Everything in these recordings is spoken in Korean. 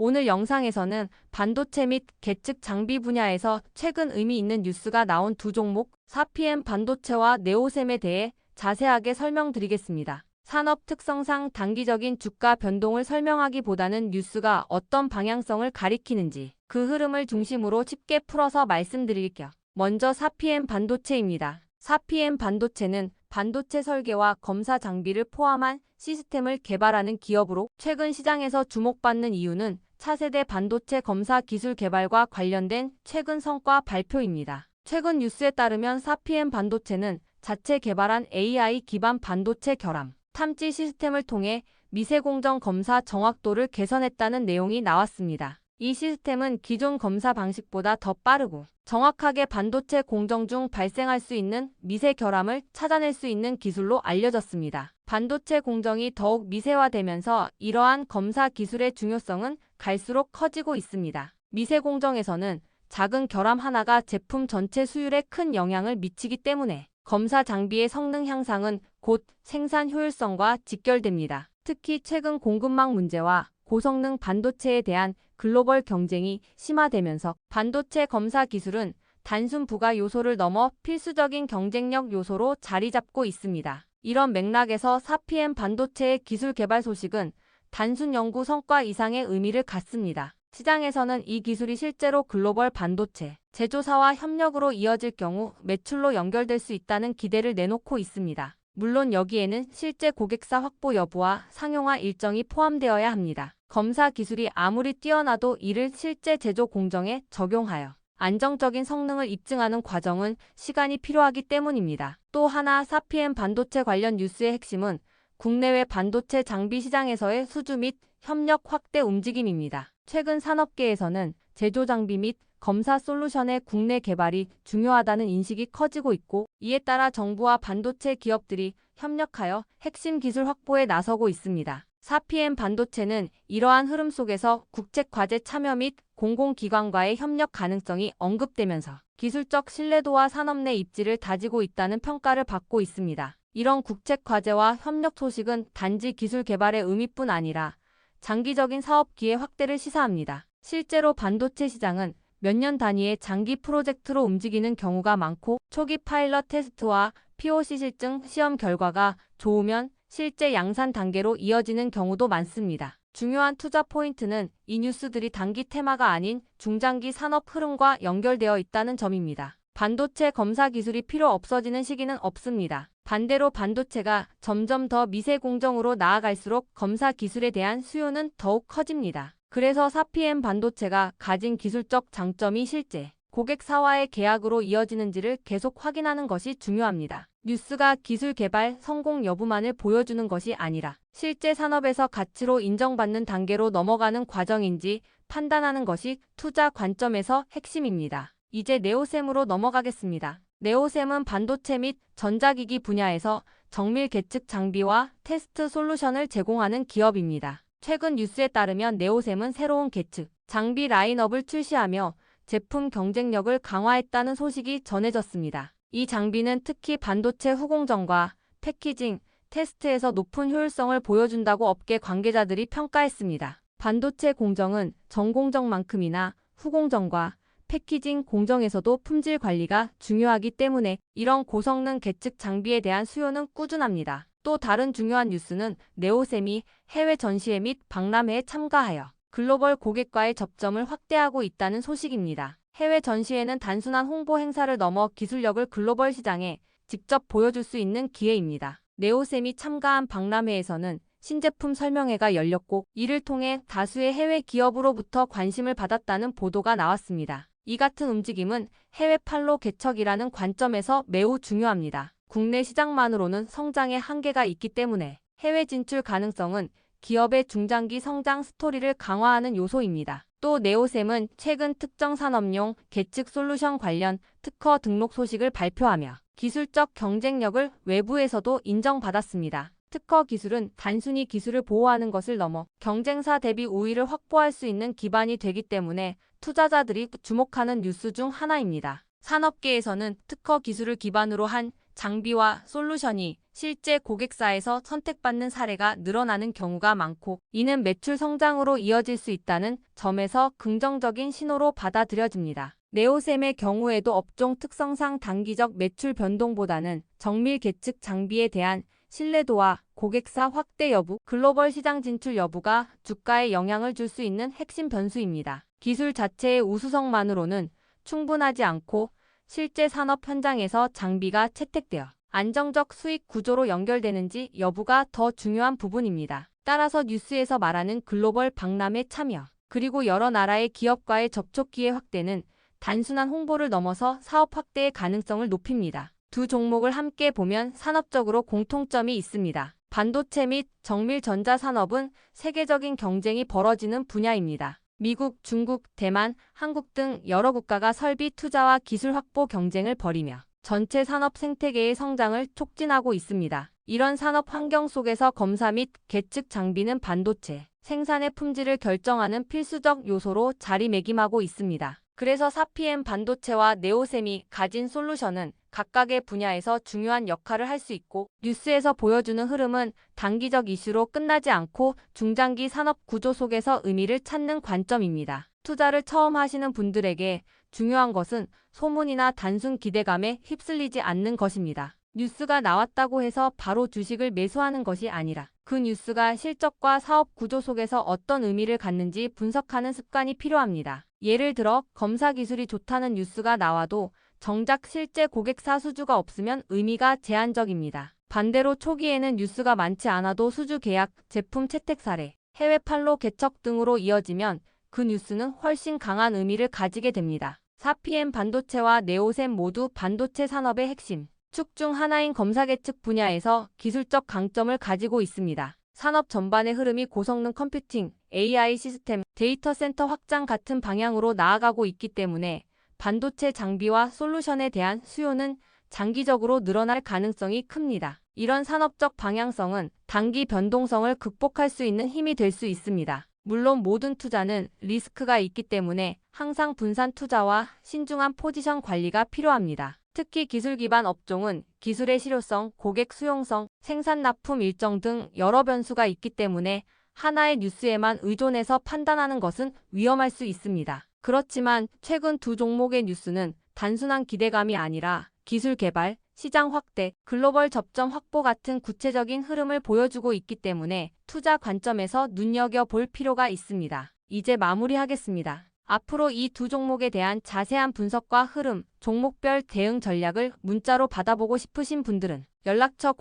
오늘 영상에서는 반도체 및 계측 장비 분야에서 최근 의미 있는 뉴스가 나온 두 종목, 사피엔 반도체와 네오셈에 대해 자세하게 설명드리겠습니다. 산업 특성상 단기적인 주가 변동을 설명하기보다는 뉴스가 어떤 방향성을 가리키는지 그 흐름을 중심으로 쉽게 풀어서 말씀드릴게요. 먼저 사피엔 반도체입니다. 사피엔 반도체는 반도체 설계와 검사 장비를 포함한 시스템을 개발하는 기업으로 최근 시장에서 주목받는 이유는 차세대 반도체 검사 기술 개발과 관련된 최근 성과 발표입니다. 최근 뉴스에 따르면 사피엔 반도체는 자체 개발한 AI 기반 반도체 결함, 탐지 시스템을 통해 미세공정 검사 정확도를 개선했다는 내용이 나왔습니다. 이 시스템은 기존 검사 방식보다 더 빠르고 정확하게 반도체 공정 중 발생할 수 있는 미세 결함을 찾아낼 수 있는 기술로 알려졌습니다. 반도체 공정이 더욱 미세화되면서 이러한 검사 기술의 중요성은 갈수록 커지고 있습니다. 미세 공정에서는 작은 결함 하나가 제품 전체 수율에 큰 영향을 미치기 때문에 검사 장비의 성능 향상은 곧 생산 효율성과 직결됩니다. 특히 최근 공급망 문제와 고성능 반도체에 대한 글로벌 경쟁이 심화되면서 반도체 검사 기술은 단순 부가 요소를 넘어 필수적인 경쟁력 요소로 자리 잡고 있습니다. 이런 맥락에서 사피엔 반도체의 기술 개발 소식은 단순 연구 성과 이상의 의미를 갖습니다. 시장에서는 이 기술이 실제로 글로벌 반도체 제조사와 협력으로 이어질 경우 매출로 연결될 수 있다는 기대를 내놓고 있습니다. 물론 여기에는 실제 고객사 확보 여부와 상용화 일정이 포함되어야 합니다. 검사 기술이 아무리 뛰어나도 이를 실제 제조 공정에 적용하여 안정적인 성능을 입증하는 과정은 시간이 필요하기 때문입니다. 또 하나 사피엔 반도체 관련 뉴스의 핵심은 국내외 반도체 장비 시장에서의 수주 및 협력 확대 움직임입니다. 최근 산업계에서는 제조 장비 및 검사 솔루션의 국내 개발이 중요하다는 인식이 커지고 있고, 이에 따라 정부와 반도체 기업들이 협력하여 핵심 기술 확보에 나서고 있습니다. 사피엔 반도체는 이러한 흐름 속에서 국책과제 참여 및 공공기관과의 협력 가능성이 언급되면서 기술적 신뢰도와 산업 내 입지를 다지고 있다는 평가를 받고 있습니다. 이런 국책과제와 협력 소식은 단지 기술 개발의 의미뿐 아니라 장기적인 사업 기회 확대를 시사합니다. 실제로 반도체 시장은 몇 년 단위의 장기 프로젝트로 움직이는 경우가 많고, 초기 파일럿 테스트와 POC 실증 시험 결과가 좋으면 실제 양산 단계로 이어지는 경우도 많습니다. 중요한 투자 포인트는 이 뉴스들이 단기 테마가 아닌 중장기 산업 흐름과 연결되어 있다는 점입니다. 반도체 검사 기술이 필요 없어지는 시기는 없습니다. 반대로 반도체가 점점 더 미세 공정으로 나아갈수록 검사 기술에 대한 수요는 더욱 커집니다. 그래서 사피엔 반도체가 가진 기술적 장점이 실제 고객사와의 계약으로 이어지는지를 계속 확인하는 것이 중요합니다. 뉴스가 기술 개발 성공 여부만을 보여주는 것이 아니라 실제 산업에서 가치로 인정받는 단계로 넘어가는 과정인지 판단하는 것이 투자 관점에서 핵심입니다. 이제 네오셈으로 넘어가겠습니다. 네오셈은 반도체 및 전자기기 분야에서 정밀 계측 장비와 테스트 솔루션을 제공하는 기업입니다. 최근 뉴스에 따르면 네오셈은 새로운 계측 장비 라인업을 출시하며 제품 경쟁력을 강화했다는 소식이 전해졌습니다. 이 장비는 특히 반도체 후공정과 패키징, 테스트에서 높은 효율성을 보여준다고 업계 관계자들이 평가했습니다. 반도체 공정은 전공정만큼이나 후공정과 패키징 공정에서도 품질 관리가 중요하기 때문에 이런 고성능 계측 장비에 대한 수요는 꾸준합니다. 또 다른 중요한 뉴스는 네오셈이 해외 전시회 및 박람회에 참가하여 글로벌 고객과의 접점을 확대하고 있다는 소식입니다. 해외 전시회는 단순한 홍보 행사를 넘어 기술력을 글로벌 시장에 직접 보여줄 수 있는 기회입니다. 네오셈이 참가한 박람회에서는 신제품 설명회가 열렸고, 이를 통해 다수의 해외 기업으로부터 관심을 받았다는 보도가 나왔습니다. 이 같은 움직임은 해외 판로 개척이라는 관점에서 매우 중요합니다. 국내 시장만으로는 성장의 한계가 있기 때문에 해외 진출 가능성은 기업의 중장기 성장 스토리를 강화하는 요소입니다. 또 네오셈은 최근 특정 산업용 계측 솔루션 관련 특허 등록 소식을 발표하며 기술적 경쟁력을 외부에서도 인정받았습니다. 특허 기술은 단순히 기술을 보호하는 것을 넘어 경쟁사 대비 우위를 확보할 수 있는 기반이 되기 때문에 투자자들이 주목하는 뉴스 중 하나입니다. 산업계에서는 특허 기술을 기반으로 한 장비와 솔루션이 실제 고객사에서 선택받는 사례가 늘어나는 경우가 많고, 이는 매출 성장으로 이어질 수 있다는 점에서 긍정적인 신호로 받아들여집니다. 네오셈의 경우에도 업종 특성상 단기적 매출 변동보다는 정밀 계측 장비에 대한 신뢰도와 고객사 확대 여부, 글로벌 시장 진출 여부가 주가에 영향을 줄 수 있는 핵심 변수입니다. 기술 자체의 우수성만으로는 충분하지 않고 실제 산업 현장에서 장비가 채택되어 안정적 수익 구조로 연결되는지 여부가 더 중요한 부분입니다. 따라서 뉴스에서 말하는 글로벌 박람회 참여, 그리고 여러 나라의 기업과의 접촉 기회 확대는 단순한 홍보를 넘어서 사업 확대의 가능성을 높입니다. 두 종목을 함께 보면 산업적으로 공통점이 있습니다. 반도체 및 정밀 전자산업은 세계적인 경쟁이 벌어지는 분야입니다. 미국, 중국, 대만, 한국 등 여러 국가가 설비 투자와 기술 확보 경쟁을 벌이며 전체 산업 생태계의 성장을 촉진하고 있습니다. 이런 산업 환경 속에서 검사 및 계측 장비는 반도체 생산의 품질을 결정하는 필수적 요소로 자리매김하고 있습니다. 그래서 사피엠 반도체와 네오셈이 가진 솔루션은 각각의 분야에서 중요한 역할을 할 수 있고, 뉴스에서 보여주는 흐름은 단기적 이슈로 끝나지 않고 중장기 산업 구조 속에서 의미를 찾는 관점입니다. 투자를 처음 하시는 분들에게 중요한 것은 소문이나 단순 기대감에 휩쓸리지 않는 것입니다. 뉴스가 나왔다고 해서 바로 주식을 매수하는 것이 아니라 그 뉴스가 실적과 사업 구조 속에서 어떤 의미를 갖는지 분석하는 습관이 필요합니다. 예를 들어 검사 기술이 좋다는 뉴스가 나와도 정작 실제 고객사 수주가 없으면 의미가 제한적입니다. 반대로 초기에는 뉴스가 많지 않아도 수주 계약, 제품 채택 사례, 해외 판로 개척 등으로 이어지면 그 뉴스는 훨씬 강한 의미를 가지게 됩니다. 사피엠 반도체와 네오셈 모두 반도체 산업의 핵심 축 중 하나인 검사 계측 분야에서 기술적 강점을 가지고 있습니다. 산업 전반의 흐름이 고성능 컴퓨팅, AI 시스템, 데이터 센터 확장 같은 방향으로 나아가고 있기 때문에 반도체 장비와 솔루션에 대한 수요는 장기적으로 늘어날 가능성이 큽니다. 이런 산업적 방향성은 단기 변동성을 극복할 수 있는 힘이 될 수 있습니다. 물론 모든 투자는 리스크가 있기 때문에 항상 분산 투자와 신중한 포지션 관리가 필요합니다. 특히 기술 기반 업종은 기술의 실효성, 고객 수용성, 생산 납품 일정 등 여러 변수가 있기 때문에 하나의 뉴스에만 의존해서 판단하는 것은 위험할 수 있습니다. 그렇지만 최근 두 종목의 뉴스는 단순한 기대감이 아니라 기술 개발, 시장 확대, 글로벌 접점 확보 같은 구체적인 흐름을 보여주고 있기 때문에 투자 관점에서 눈여겨볼 필요가 있습니다. 이제 마무리하겠습니다. 앞으로 이 두 종목에 대한 자세한 분석과 흐름, 종목별 대응 전략을 문자로 받아보고 싶으신 분들은 연락처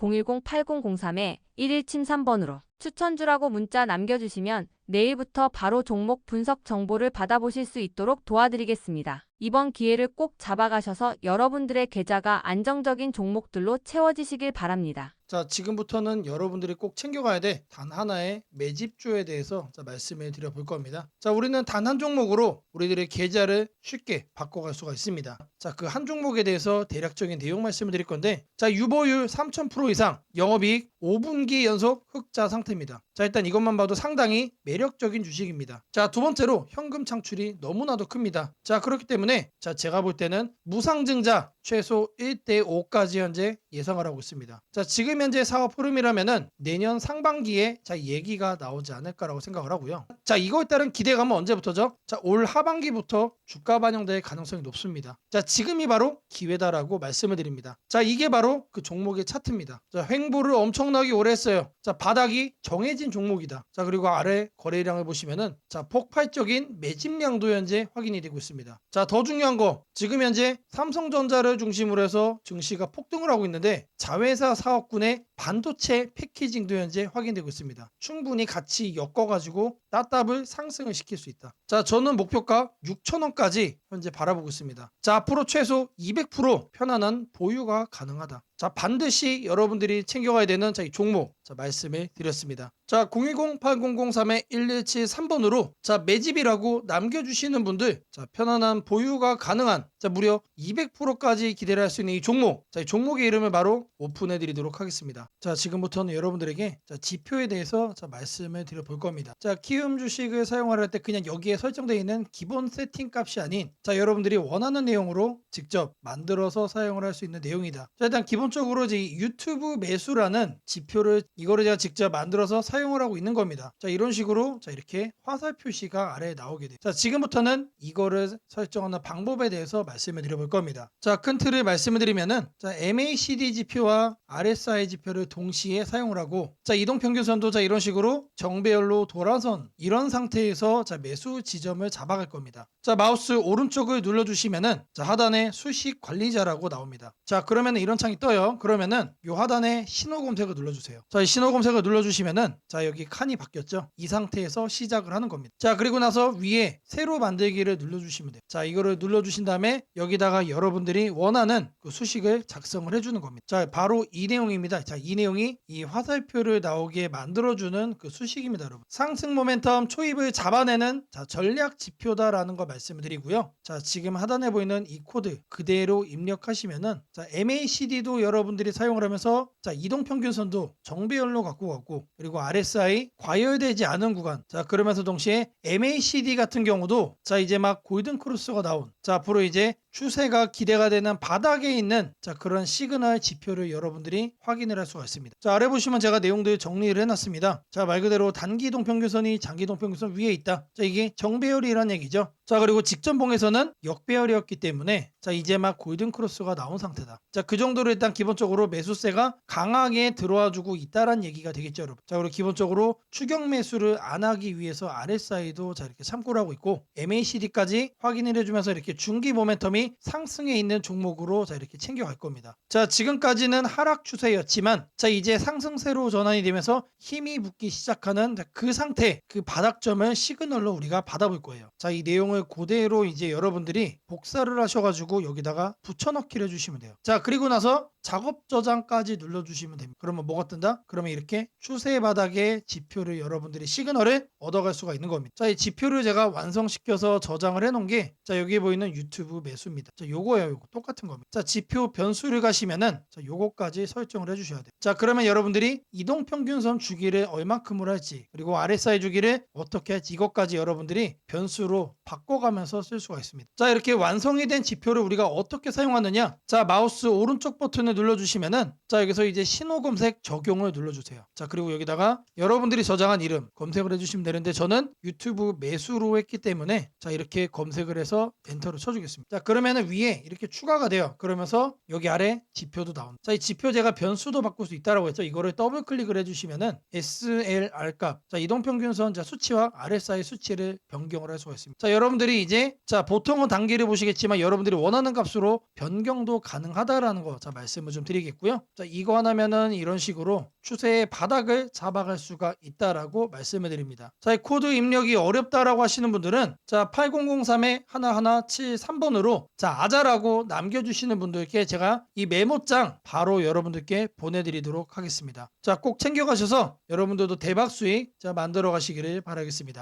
010-8003-1173번으로 추천주라고 문자 남겨주시면 내일부터 바로 종목 분석 정보를 받아보실 수 있도록 도와드리겠습니다. 이번 기회를 꼭 잡아가셔서 여러분들의 계좌가 안정적인 종목들로 채워지시길 바랍니다. 자, 지금부터는 여러분들이 꼭 챙겨가야 돼 단 하나의 매집주에 대해서 말씀을 드려볼 겁니다. 자, 우리는 단 한 종목으로 우리들의 계좌를 쉽게 바꿔갈 수가 있습니다. 자, 그 한 종목에 대해서 대략적인 내용 말씀을 드릴 건데, 자, 유보율 3000% 이상, 영업이익 5분기 연속 흑자 상태입니다. 자, 일단 이것만 봐도 상당히 매력적인 주식입니다. 자, 두 번째로 현금 창출이 너무나도 큽니다. 자, 그렇기 때문에 자, 제가 볼 때는 무상증자 최소 1대5까지 현재 예상을 하고 있습니다. 자, 지금 현재 사업 흐름이라면은 내년 상반기에 자, 얘기가 나오지 않을까라고 생각을 하고요. 자, 이거에 따른 기대감은 언제부터죠? 자, 올 하반기부터 주가 반영될 가능성이 높습니다. 자, 지금이 바로 기회다라고 말씀을 드립니다. 자, 이게 바로 그 종목의 차트입니다. 자, 횡보를 엄청나게 오래 했어요. 자, 바닥이 정해진 종목이다. 자, 그리고 아래 거래량을 보시면은 자, 폭발적인 매집량도 현재 확인이 되고 있습니다. 자, 더 중요한 거, 지금 현재 삼성전자를 중심으로 해서 증시가 폭등을 하고 있는데 자회사 사업군의 반도체 패키징도 현재 확인되고 있습니다. 충분히 같이 엮어가지고 따따블 상승을 시킬 수 있다. 자, 저는 목표가 6,000원까지 현재 바라보고 있습니다. 자, 앞으로 최소 200% 편안한 보유가 가능하다. 자, 반드시 여러분들이 챙겨가야 되는 자, 이 종목 자, 말씀을 드렸습니다. 자, 010-8003-1173번으로 자, 매집이라고 남겨주시는 분들 자, 편안한 보유가 가능한 자, 무려 200%까지 기대를 할 수 있는 이 종목 자, 이 종목의 이름을 바로 오픈해 드리도록 하겠습니다. 자, 지금부터는 여러분들에게 자, 지표에 대해서 자, 말씀을 드려볼 겁니다. 자, 키움 주식을 사용할 때 그냥 여기에 설정되어 있는 기본 세팅 값이 아닌 자, 여러분들이 원하는 내용으로 직접 만들어서 사용을 할 수 있는 내용이다. 자, 일단 기본적으로 이제 이 유튜브 매수라는 지표를 이거를 제가 직접 만들어서 사용을 하고 있는 겁니다. 자, 이런 식으로 자, 이렇게 화살 표시가 아래에 나오게 돼요. 자, 지금부터는 이거를 설정하는 방법에 대해서 말씀을 드려볼 겁니다. 자, 큰 틀을 말씀을 드리면은 자, MACD 지표와 RSI 지표를 동시에 사용을 하고 자, 이동평균선도 자, 이런 식으로 정배열로 돌아선 이런 상태에서 자, 매수 지점을 잡아갈 겁니다. 자, 마우스 오른쪽을 눌러주시면은 자, 하단에 수식 관리자라고 나옵니다. 자, 그러면 이런 창이 떠요. 그러면은 요 하단에 신호 검색을 눌러주세요. 자, 이 신호 검색을 눌러주시면은 자, 여기 칸이 바뀌었죠. 이 상태에서 시작을 하는 겁니다. 자, 그리고 나서 위에 새로 만들기를 눌러주시면 돼요. 자, 이거를 눌러주신 다음에 여기다가 여러분들이 원하는 그 수식을 작성을 해주는 겁니다. 자, 바로 이 내용입니다. 자, 이 내용이 이 화살표를 나오게 만들어주는 그 수식입니다, 여러분. 상승 모멘텀 초입을 잡아내는 자, 전략 지표다라는 거 말씀을 드리고요. 자, 지금 하단에 보이는 이 코드 그대로 입력하시면은 자, MACD도 여러분들이 사용을 하면서 자, 이동평균선도 정배열로 갖고 갔고 그리고 RSI 과열되지 않은 구간 자, 그러면서 동시에 MACD 같은 경우도 자, 이제 막 골든 크로스가 나온 자, 앞으로 이제 추세가 기대가 되는 바닥에 있는 자, 그런 시그널 지표를 여러분들이 확인을 할 수가 있습니다. 자, 아래 보시면 제가 내용들 정리를 해놨습니다. 자, 말 그대로 단기 이동평균선이 장기 이동평균선 위에 있다. 자, 이게 정배열이라는 얘기죠. 자, 그리고 직전봉에서는 역배열이었기 때문에 자, 이제 막 골든 크로스가 나온 상태다. 자, 그 정도로 일단 기본적으로 매수세가 강하게 들어와 주고 있다라는 얘기가 되겠죠, 여러분. 자, 그리고 기본적으로 추격 매수를 안 하기 위해서 RSI도 자, 이렇게 참고를 하고 있고 MACD까지 확인을 해주면서 이렇게 중기 모멘텀이 상승해 있는 종목으로 자, 이렇게 챙겨갈 겁니다. 자, 지금까지는 하락 추세였지만 자, 이제 상승세로 전환이 되면서 힘이 붙기 시작하는 그 상태, 그 바닥점을 시그널로 우리가 받아볼 거예요. 자, 이 내용을 그대로 이제 여러분들이 복사를 하셔가지고 여기다가 붙여넣기를 해주시면 돼요. 자, 그리고 나서 작업 저장까지 눌러주시면 됩니다. 그러면 뭐가 뜬다? 그러면 이렇게 추세 바닥의 지표를 여러분들이 시그널을 얻어갈 수가 있는 겁니다. 자, 이 지표를 제가 완성시켜서 저장을 해놓은 게 자, 여기 보이는 유튜브 매수입니다. 자, 요거예요. 요거 똑같은 겁니다. 자, 지표 변수를 가시면은 자, 요거까지 설정을 해주셔야 돼요. 자, 그러면 여러분들이 이동평균선 주기를 얼마큼으로 할지 그리고 RSI 주기를 어떻게 할지 이것까지 여러분들이 변수로 바꿔가면서 쓸 수가 있습니다. 자, 이렇게 완성이 된 지표를 우리가 어떻게 사용하느냐? 자, 마우스 오른쪽 버튼을 눌러주시면은 자, 여기서 이제 신호 검색 적용을 눌러주세요. 자, 그리고 여기다가 여러분들이 저장한 이름 검색을 해주시면 되는데 저는 유튜브 매수로 했기 때문에 자, 이렇게 검색을 해서 엔터를 쳐주겠습니다. 자, 그러면은 위에 이렇게 추가가 돼요. 그러면서 여기 아래 지표도 나옵니다. 자, 이 지표 제가 변수도 바꿀 수 있다라고 했죠. 이거를 더블 클릭을 해주시면은 SLR 값, 자, 이동평균선 자, 수치와 RSI 수치를 변경을 할 수가 있습니다. 자, 여러분들이 이제 자, 보통은 단기를 보시겠지만 여러분들이 원하는 값으로 변경도 가능하다라는 거 자, 말씀을 좀 드리겠고요. 자, 이거 하나면은 이런 식으로 추세의 바닥을 잡아갈 수가 있다라고 말씀을 드립니다. 자, 이 코드 입력이 어렵다라고 하시는 분들은 자, 8003-1173번으로 자, 아자라고 남겨주시는 분들께 제가 이 메모장 바로 여러분들께 보내드리도록 하겠습니다. 자, 꼭 챙겨가셔서 여러분들도 대박 수익 자, 만들어 가시기를 바라겠습니다.